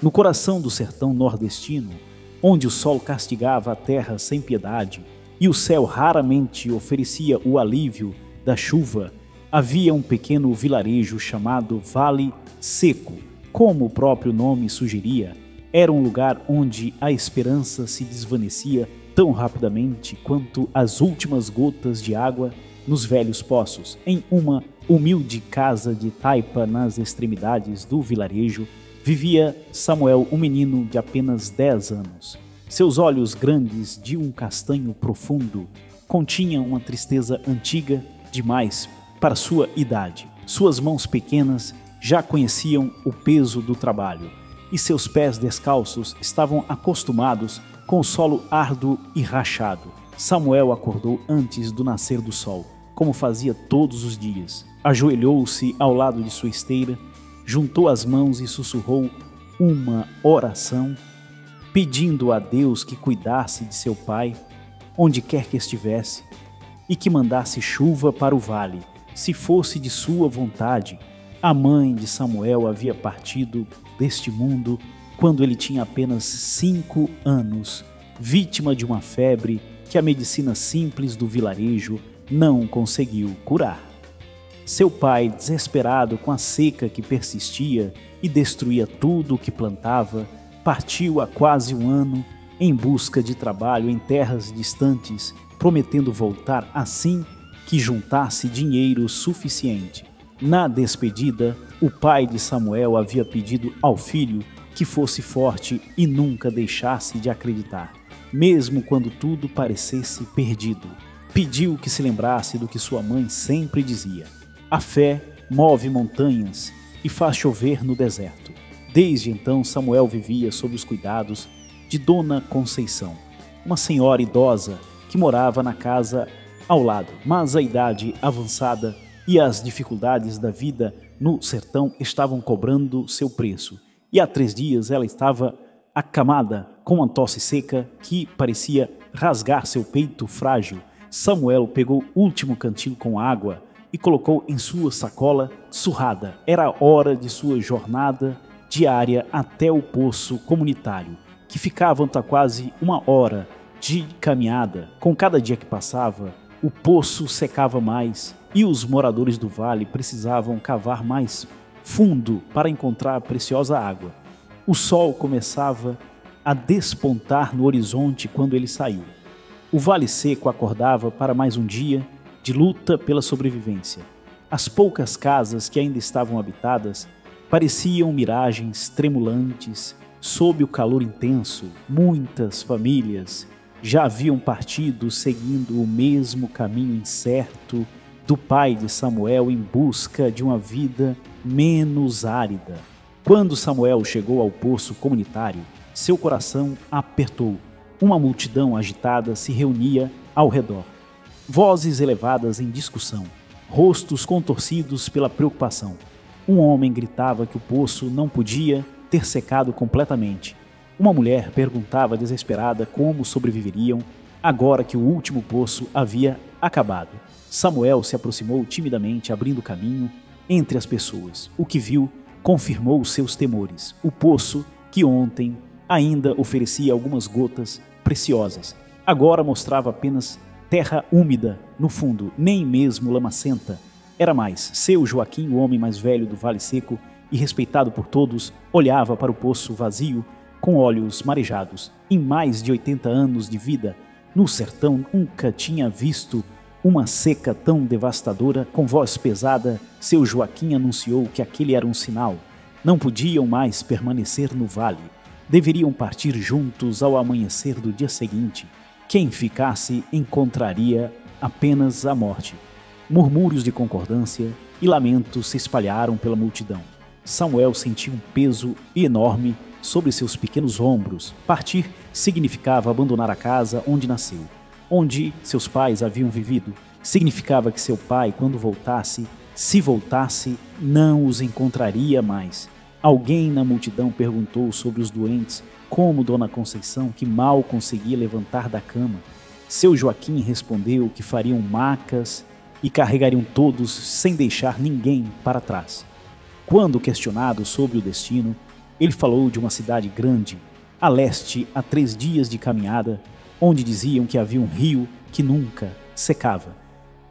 No coração do sertão nordestino, onde o sol castigava a terra sem piedade e o céu raramente oferecia o alívio da chuva, havia um pequeno vilarejo chamado Vale Seco. Como o próprio nome sugeria, era um lugar onde a esperança se desvanecia tão rapidamente quanto as últimas gotas de água nos velhos poços. Em uma humilde casa de taipa nas extremidades do vilarejo, vivia Samuel, um menino de apenas 10 anos. Seus olhos grandes, de um castanho profundo, continham uma tristeza antiga demais para sua idade. Suas mãos pequenas já conheciam o peso do trabalho e seus pés descalços estavam acostumados com o solo árduo e rachado. Samuel acordou antes do nascer do sol, como fazia todos os dias. Ajoelhou-se ao lado de sua esteira, juntou as mãos e sussurrou uma oração, pedindo a Deus que cuidasse de seu pai, onde quer que estivesse, e que mandasse chuva para o vale, se fosse de sua vontade. A mãe de Samuel havia partido deste mundo quando ele tinha apenas 5 anos, vítima de uma febre que a medicina simples do vilarejo não conseguiu curar. Seu pai, desesperado com a seca que persistia e destruía tudo o que plantava, partiu há quase um ano em busca de trabalho em terras distantes, prometendo voltar assim que juntasse dinheiro suficiente. Na despedida, o pai de Samuel havia pedido ao filho que fosse forte e nunca deixasse de acreditar, mesmo quando tudo parecesse perdido. Pediu que se lembrasse do que sua mãe sempre dizia: a fé move montanhas e faz chover no deserto. Desde então, Samuel vivia sob os cuidados de Dona Conceição, uma senhora idosa que morava na casa ao lado, mas a idade avançada e as dificuldades da vida no sertão estavam cobrando seu preço, e há 3 dias ela estava acamada com uma tosse seca que parecia rasgar seu peito frágil. Samuel pegou o último cantil com água e colocou em sua sacola surrada. Era a hora de sua jornada diária até o poço comunitário, que ficava a quase 1 hora de caminhada. Com cada dia que passava, o poço secava mais e os moradores do vale precisavam cavar mais fundo para encontrar a preciosa água. O sol começava a despontar no horizonte quando ele saiu. O Vale Seco acordava para mais um dia de luta pela sobrevivência. As poucas casas que ainda estavam habitadas pareciam miragens tremulantes sob o calor intenso. Muitas famílias já haviam partido seguindo o mesmo caminho incerto do pai de Samuel em busca de uma vida menos árida. Quando Samuel chegou ao poço comunitário, seu coração apertou. Uma multidão agitada se reunia ao redor. Vozes elevadas em discussão, rostos contorcidos pela preocupação. Um homem gritava que o poço não podia ter secado completamente. Uma mulher perguntava desesperada como sobreviveriam agora que o último poço havia acabado. Samuel se aproximou timidamente, abrindo caminho entre as pessoas. O que viu confirmou seus temores. O poço, que ontem ainda oferecia algumas gotas preciosas, agora mostrava apenas terra úmida no fundo, nem mesmo lamacenta era mais. Seu Joaquim, o homem mais velho do Vale Seco e respeitado por todos, olhava para o poço vazio com olhos marejados. Em mais de 80 anos de vida no sertão, nunca tinha visto uma seca tão devastadora. Com voz pesada, seu Joaquim anunciou que aquele era um sinal. Não podiam mais permanecer no vale. Deveriam partir juntos ao amanhecer do dia seguinte. Quem ficasse encontraria apenas a morte. Murmúrios de concordância e lamentos se espalharam pela multidão. Samuel sentiu um peso enorme sobre seus pequenos ombros. Partir significava abandonar a casa onde nasceu, onde seus pais haviam vivido. Significava que seu pai, quando voltasse, se voltasse, não os encontraria mais. Alguém na multidão perguntou sobre os doentes, como Dona Conceição, que mal conseguia levantar da cama. Seu Joaquim respondeu que fariam macas e carregariam todos sem deixar ninguém para trás. Quando questionado sobre o destino, Ele falou de uma cidade grande, a leste, a 3 dias de caminhada, onde diziam que havia um rio que nunca secava.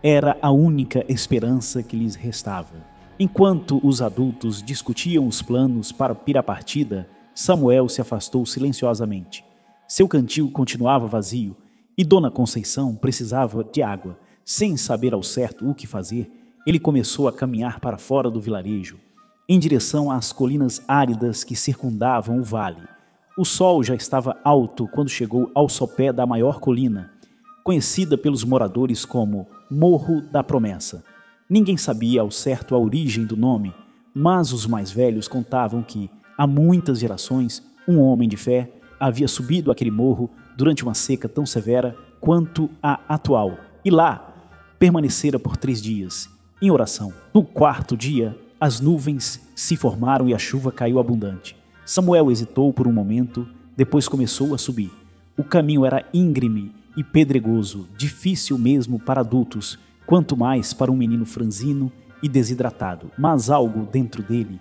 Era a única esperança que lhes restava. Enquanto os adultos discutiam os planos para ir à partida, Samuel se afastou silenciosamente. Seu cantil continuava vazio e Dona Conceição precisava de água. Sem saber ao certo o que fazer, ele começou a caminhar para fora do vilarejo, em direção às colinas áridas que circundavam o vale. O sol já estava alto quando chegou ao sopé da maior colina, conhecida pelos moradores como Morro da Promessa. Ninguém sabia ao certo a origem do nome, mas os mais velhos contavam que, há muitas gerações, um homem de fé havia subido aquele morro durante uma seca tão severa quanto a atual, e lá permanecera por 3 dias, em oração. No 4º dia, as nuvens se formaram e a chuva caiu abundante. Samuel hesitou por um momento, depois começou a subir. O caminho era íngreme e pedregoso, difícil mesmo para adultos, quanto mais para um menino franzino e desidratado. Mas algo dentro dele,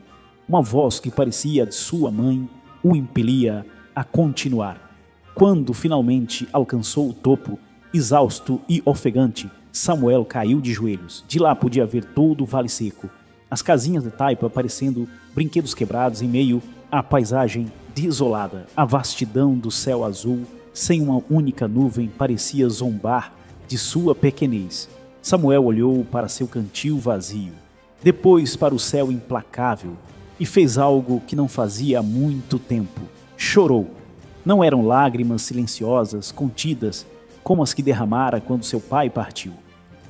uma voz que parecia a de sua mãe, o impelia a continuar. Quando finalmente alcançou o topo, exausto e ofegante, Samuel caiu de joelhos. De lá podia ver todo o vale seco, as casinhas de taipa parecendo brinquedos quebrados em meio à paisagem desolada. A vastidão do céu azul, sem uma única nuvem, parecia zombar de sua pequenez. Samuel olhou para seu cantil vazio, depois para o céu implacável, e fez algo que não fazia há muito tempo. Chorou. Não eram lágrimas silenciosas, contidas, como as que derramara quando seu pai partiu.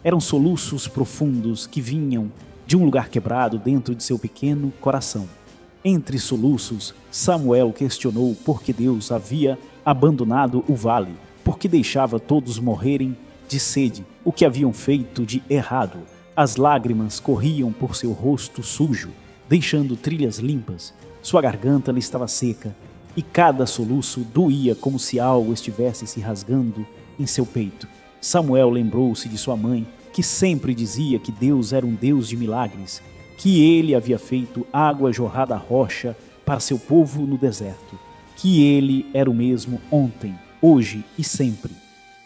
Eram soluços profundos que vinham de um lugar quebrado dentro de seu pequeno coração. Entre soluços, Samuel questionou por que Deus havia abandonado o vale, por que deixava todos morrerem de sede, o que haviam feito de errado. As lágrimas corriam por seu rosto sujo, deixando trilhas limpas. Sua garganta lhe estava seca, e cada soluço doía como se algo estivesse se rasgando em seu peito. Samuel lembrou-se de sua mãe, que sempre dizia que Deus era um Deus de milagres, que ele havia feito água jorrar da rocha para seu povo no deserto, que ele era o mesmo ontem, hoje e sempre.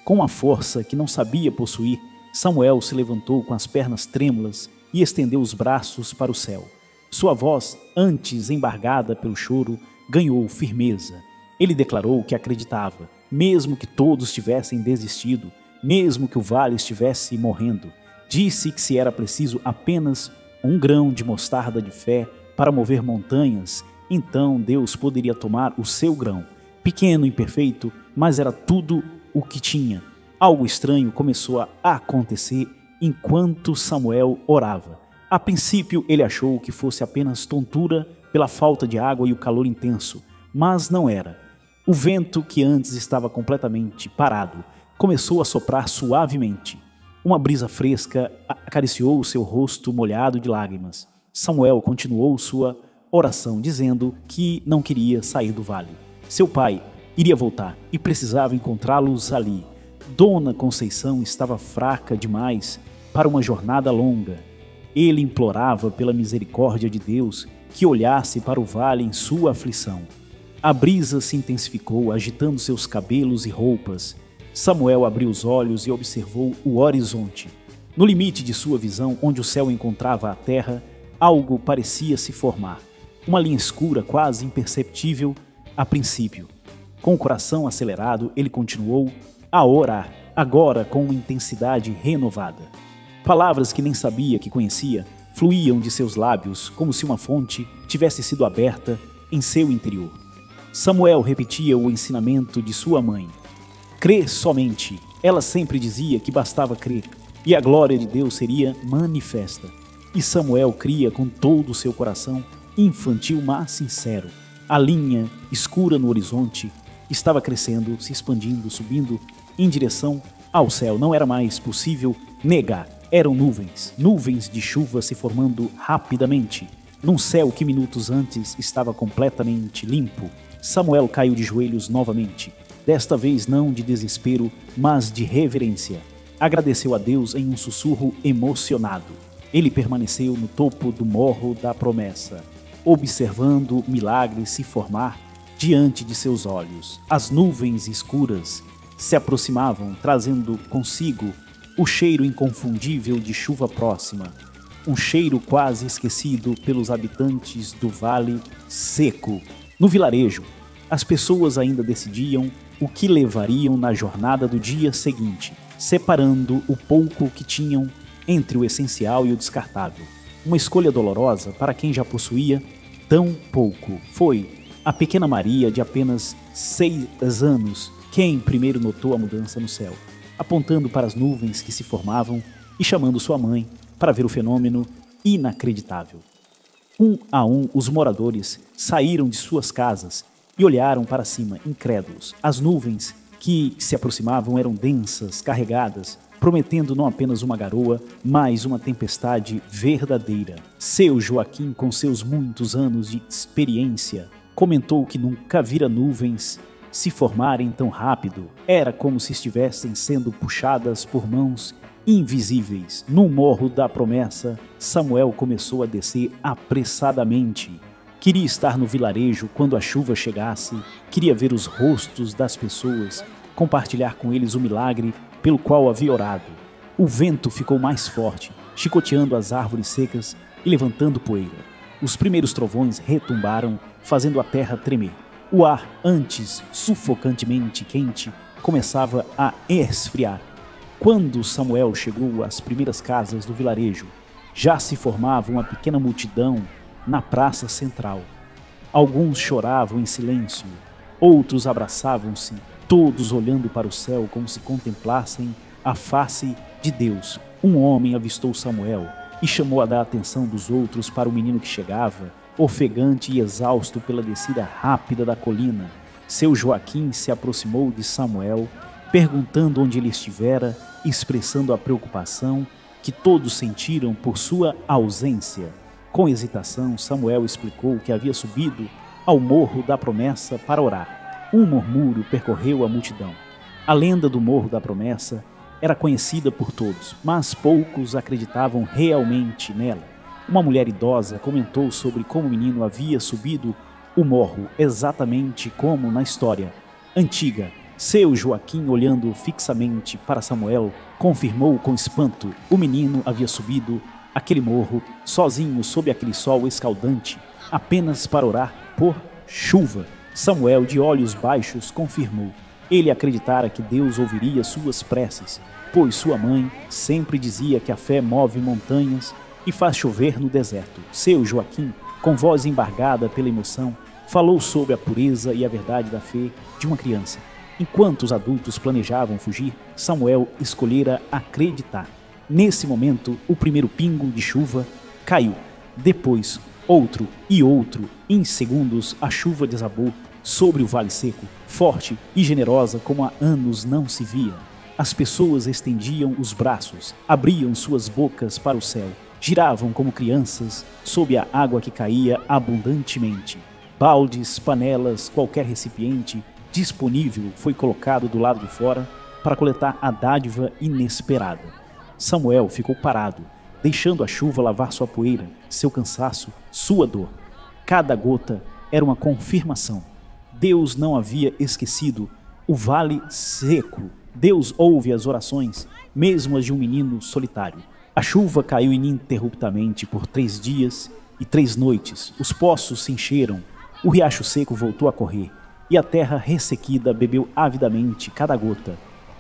Com a força que não sabia possuir, Samuel se levantou com as pernas trêmulas e estendeu os braços para o céu. Sua voz, antes embargada pelo choro, ganhou firmeza. Ele declarou que acreditava, mesmo que todos tivessem desistido, mesmo que o vale estivesse morrendo. Disse que se era preciso apenas um grão de mostarda de fé para mover montanhas, então Deus poderia tomar o seu grão. Pequeno e imperfeito, mas era tudo o que tinha. Algo estranho começou a acontecer enquanto Samuel orava. A princípio ele achou que fosse apenas tontura pela falta de água e o calor intenso, mas não era. O vento, que antes estava completamente parado, começou a soprar suavemente. Uma brisa fresca acariciou seu rosto molhado de lágrimas. Samuel continuou sua oração, dizendo que não queria sair do vale. Seu pai iria voltar e precisava encontrá-los ali. Dona Conceição estava fraca demais para uma jornada longa. Ele implorava pela misericórdia de Deus que olhasse para o vale em sua aflição. A brisa se intensificou, agitando seus cabelos e roupas. Samuel abriu os olhos e observou o horizonte. No limite de sua visão, onde o céu encontrava a terra, algo parecia se formar. Uma linha escura, quase imperceptível a princípio. Com o coração acelerado, ele continuou a orar, agora com uma intensidade renovada. Palavras que nem sabia que conhecia fluíam de seus lábios como se uma fonte tivesse sido aberta em seu interior. Samuel repetia o ensinamento de sua mãe. Crê somente. Ela sempre dizia que bastava crer e a glória de Deus seria manifesta. E Samuel cria com todo o seu coração, infantil mas sincero. A linha escura no horizonte estava crescendo, se expandindo, subindo em direção ao céu. Não era mais possível negar. Eram nuvens, nuvens de chuva se formando rapidamente, num céu que minutos antes estava completamente limpo. Samuel caiu de joelhos novamente, desta vez não de desespero, mas de reverência. Agradeceu a Deus em um sussurro emocionado. Ele permaneceu no topo do Morro da Promessa. observando o milagre se formar diante de seus olhos. As nuvens escuras se aproximavam, trazendo consigo o cheiro inconfundível de chuva próxima, um cheiro quase esquecido pelos habitantes do Vale Seco. No vilarejo, as pessoas ainda decidiam o que levariam na jornada do dia seguinte, separando o pouco que tinham entre o essencial e o descartável. Uma escolha dolorosa para quem já possuía tão pouco. Foi a pequena Maria, de apenas 6 anos, quem primeiro notou a mudança no céu, apontando para as nuvens que se formavam e chamando sua mãe para ver o fenômeno inacreditável. Um a um, os moradores saíram de suas casas e olharam para cima, incrédulos. As nuvens que se aproximavam eram densas, carregadas, prometendo não apenas uma garoa, mas uma tempestade verdadeira. Seu Joaquim, com seus muitos anos de experiência, comentou que nunca vira nuvens se formarem tão rápido. Era como se estivessem sendo puxadas por mãos invisíveis. No Morro da Promessa, Samuel começou a descer apressadamente. Queria estar no vilarejo quando a chuva chegasse, queria ver os rostos das pessoas, compartilhar com eles o milagre pelo qual havia orado. O vento ficou mais forte, chicoteando as árvores secas e levantando poeira. Os primeiros trovões retumbaram, fazendo a terra tremer. O ar, antes sufocantemente quente, começava a esfriar. Quando Samuel chegou às primeiras casas do vilarejo, já se formava uma pequena multidão na praça central. Alguns choravam em silêncio, outros abraçavam-se, todos olhando para o céu como se contemplassem a face de Deus. Um homem avistou Samuel e chamou a dar atenção dos outros para o menino que chegava, ofegante e exausto pela descida rápida da colina. Seu Joaquim se aproximou de Samuel, perguntando onde ele estivera, expressando a preocupação que todos sentiram por sua ausência. Com hesitação, Samuel explicou que havia subido ao Morro da Promessa para orar. Um murmúrio percorreu a multidão. A lenda do Morro da Promessa era conhecida por todos, mas poucos acreditavam realmente nela. Uma mulher idosa comentou sobre como o menino havia subido o morro, exatamente como na história antiga. Seu Joaquim, olhando fixamente para Samuel, confirmou com espanto: o menino havia subido aquele morro sozinho sob aquele sol escaldante, apenas para orar por chuva. Samuel, de olhos baixos, confirmou. Ele acreditara que Deus ouviria suas preces, pois sua mãe sempre dizia que a fé move montanhas e faz chover no deserto. Seu Joaquim, com voz embargada pela emoção, falou sobre a pureza e a verdade da fé de uma criança. Enquanto os adultos planejavam fugir, Samuel escolhera acreditar. Nesse momento, o primeiro pingo de chuva caiu. Depois, outro e outro. Em segundos, a chuva desabou sobre o Vale Seco, forte e generosa como há anos não se via. As pessoas estendiam os braços, abriam suas bocas para o céu, giravam como crianças sob a água que caía abundantemente. Baldes, panelas, qualquer recipiente disponível foi colocado do lado de fora para coletar a dádiva inesperada. Samuel ficou parado, deixando a chuva lavar sua poeira, seu cansaço, sua dor. Cada gota era uma confirmação. Deus não havia esquecido o Vale Seco. Deus ouve as orações, mesmo as de um menino solitário. A chuva caiu ininterruptamente por 3 dias e 3 noites. Os poços se encheram, o riacho seco voltou a correr, e a terra ressequida bebeu avidamente cada gota,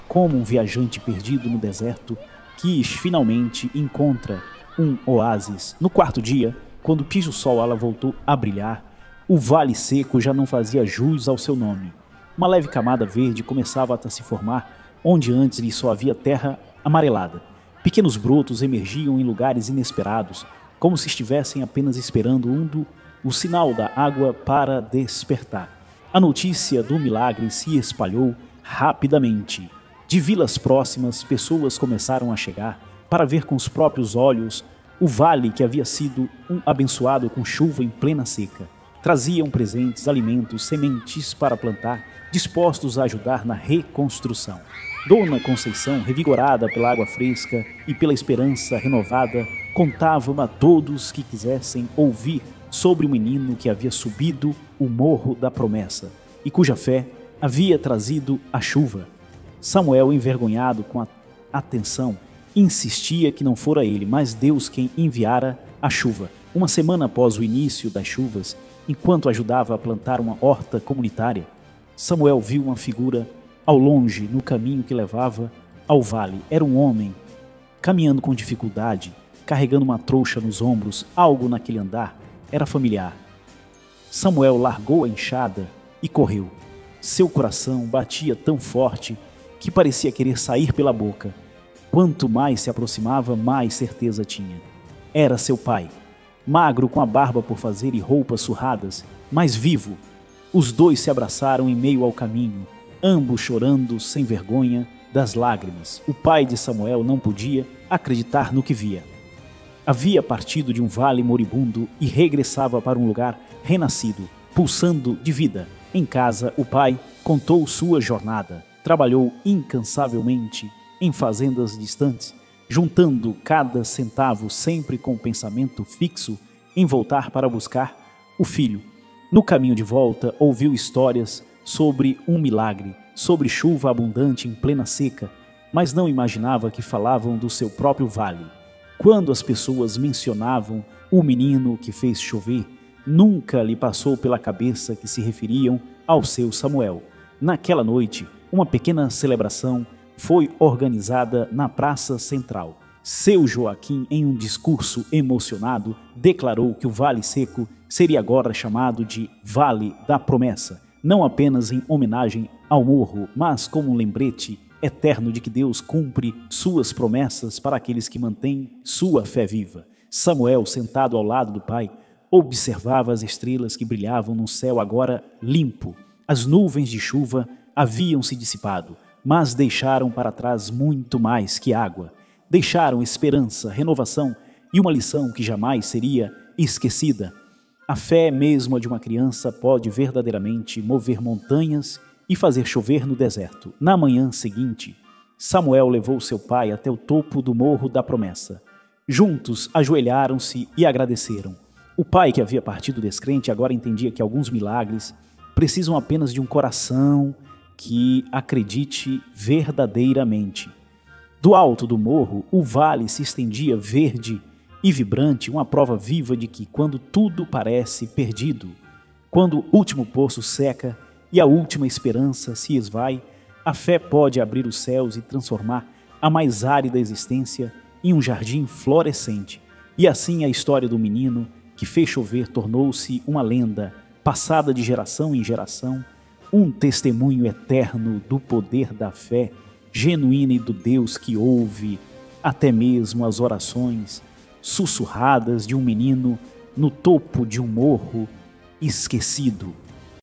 como um viajante perdido no deserto que finalmente encontra um oásis. No 4º dia, quando o pija-sol ela voltou a brilhar, o Vale Seco já não fazia jus ao seu nome. Uma leve camada verde começava a se formar onde antes lhe só havia terra amarelada. Pequenos brotos emergiam em lugares inesperados, como se estivessem apenas esperando o sinal da água para despertar. A notícia do milagre se espalhou rapidamente. De vilas próximas, pessoas começaram a chegar para ver com os próprios olhos o vale que havia sido abençoado com chuva em plena seca. Traziam presentes, alimentos, sementes para plantar, dispostos a ajudar na reconstrução. Dona Conceição, revigorada pela água fresca e pela esperança renovada, contava a todos que quisessem ouvir sobre o menino que havia subido o morro da promessa e cuja fé havia trazido a chuva. Samuel, envergonhado com a atenção, insistia que não fora ele, mas Deus quem enviara a chuva. Uma semana após o início das chuvas, enquanto ajudava a plantar uma horta comunitária, Samuel viu uma figura ao longe no caminho que levava ao vale. Era um homem caminhando com dificuldade, carregando uma trouxa nos ombros. Algo naquele andar era familiar. Samuel largou a enxada e correu. Seu coração batia tão forte que parecia querer sair pela boca. Quanto mais se aproximava, mais certeza tinha. Era seu pai, magro, com a barba por fazer e roupas surradas, mas vivo. Os dois se abraçaram em meio ao caminho, ambos chorando sem vergonha das lágrimas. O pai de Samuel não podia acreditar no que via. Havia partido de um vale moribundo e regressava para um lugar renascido, pulsando de vida. Em casa, o pai contou sua jornada. Trabalhou incansavelmente em fazendas distantes, juntando cada centavo, sempre com o pensamento fixo em voltar para buscar o filho. No caminho de volta, ouviu histórias sobre um milagre, sobre chuva abundante em plena seca, mas não imaginava que falavam do seu próprio vale. Quando as pessoas mencionavam o menino que fez chover, nunca lhe passou pela cabeça que se referiam ao seu Samuel. Naquela noite, uma pequena celebração foi organizada na Praça Central. Seu Joaquim, em um discurso emocionado, declarou que o Vale Seco seria agora chamado de Vale da Promessa, não apenas em homenagem ao morro, mas como um lembrete eterno de que Deus cumpre suas promessas para aqueles que mantêm sua fé viva. Samuel, sentado ao lado do pai, observava as estrelas que brilhavam no céu agora limpo. As nuvens de chuva haviam se dissipado, mas deixaram para trás muito mais que água. Deixaram esperança, renovação e uma lição que jamais seria esquecida. A fé mesmo de uma criança pode verdadeiramente mover montanhas e fazer chover no deserto. Na manhã seguinte, Samuel levou seu pai até o topo do Morro da Promessa. Juntos, ajoelharam-se e agradeceram. O pai, que havia partido descrente, agora entendia que alguns milagres precisam apenas de um coração que acredite verdadeiramente. Do alto do morro, o vale se estendia verde e vibrante, uma prova viva de que quando tudo parece perdido, quando o último poço seca e a última esperança se esvai, a fé pode abrir os céus e transformar a mais árida existência em um jardim florescente. E assim a história do menino que fez chover tornou-se uma lenda, passada de geração em geração, um testemunho eterno do poder da fé genuína e do Deus que ouve até mesmo as orações sussurradas de um menino no topo de um morro esquecido.